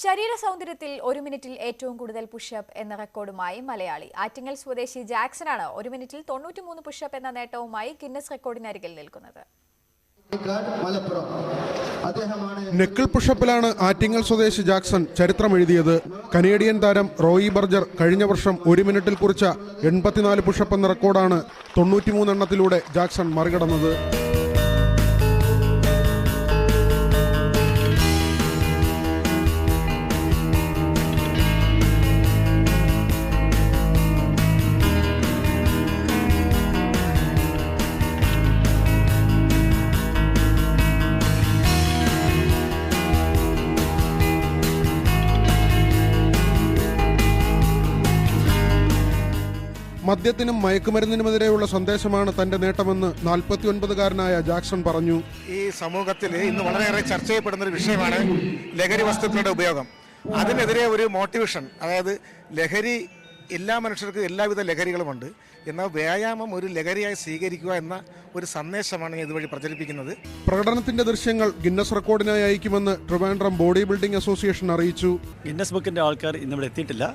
ശരീര സൗന്ദര്യത്തിൽ ഒരു മിനിറ്റിൽ ഏറ്റവും കൂടുതൽ പുഷപ്പ് എന്ന റെക്കോർഡുമായി മലയാളി ആറ്റിങ്ങൽ സ്വദേശി ജാക്സനാണ് ഒരു മിനിറ്റിൽ 93 പുഷപ്പ് എന്ന നേട്ടവുമായി ഗിന്നസ് റെക്കോർഡിനരികിൽ നിൽക്കുന്നത്. നെക്കിൾ പുഷപ്പിലാണ് ആറ്റിങ്ങൽ സ്വദേശി ജാക്സൺ ചരിത്രമെഴുതിയത്. കനേഡിയൻ താരം റോയി ബർജർ കഴിഞ്ഞ വർഷം ഒരു മിനിറ്റിൽ കുറിച്ച 84 പുഷപ്പ് എന്ന റെക്കോർഡാണ് 93 എണ്ണത്തിലൂടെ ജാക്സൺ മറികടന്നത്. മദ്യത്തിനും മയക്കുമരുന്നിനുമെതിരെയുള്ള സന്ദേശമാണ് തന്റെ നേട്ടമെന്ന് 49-കാരനായ ജാക്സൺ പറഞ്ഞു. ഈ സമൂഹത്തിൽ ഇന്ന് വളരെയേറെ ചർച്ച ചെയ്യപ്പെടുന്ന ഒരു വിഷയമാണ് ലഹരി വസ്തുക്കളുടെ ഉപയോഗം. അതിനെതിരെ ഒരു മോട്ടിവേഷൻ, അതായത് ലഹരി എല്ലാ മനുഷ്യർക്കും എല്ലാവിധ ലഹരികളുമുണ്ട്, എന്നാൽ വ്യായാമം ഒരു ലഹരിയായി സ്വീകരിക്കുക എന്ന ഒരു സന്ദേശമാണ് ഇതുവഴി പ്രചരിപ്പിക്കുന്നത്. പ്രകടനത്തിന്റെ ദൃശ്യങ്ങൾ ഗിന്നസ് റെക്കോർഡിനായി അയക്കുമെന്ന് ട്രിവാൻഡ്രം ബോഡി ബിൽഡിംഗ് അസോസിയേഷൻ അറിയിച്ചു. ഗിന്നസ് ബുക്കിന്റെ ആൾക്കാർ ഇന്നിവിടെ എത്തിയിട്ടില്ല.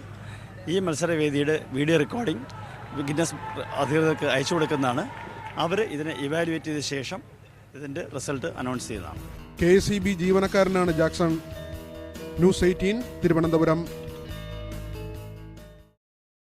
ഈ മത്സരവേദിയുടെ വീഡിയോ റെക്കോർഡിംഗ് ഗിന്നസ് അധികൃതർക്ക് അയച്ചു കൊടുക്കുന്നതാണ്. അവർ ഇതിനെ ഇവാലുവേറ്റ് ചെയ്ത ശേഷം ഇതിൻ്റെ റിസൾട്ട് അനൗൺസ് ചെയ്യുന്നതാണ്. KCB ജീവനക്കാരനാണ് ജാക്സൺ. ന്യൂസ് 18 തിരുവനന്തപുരം.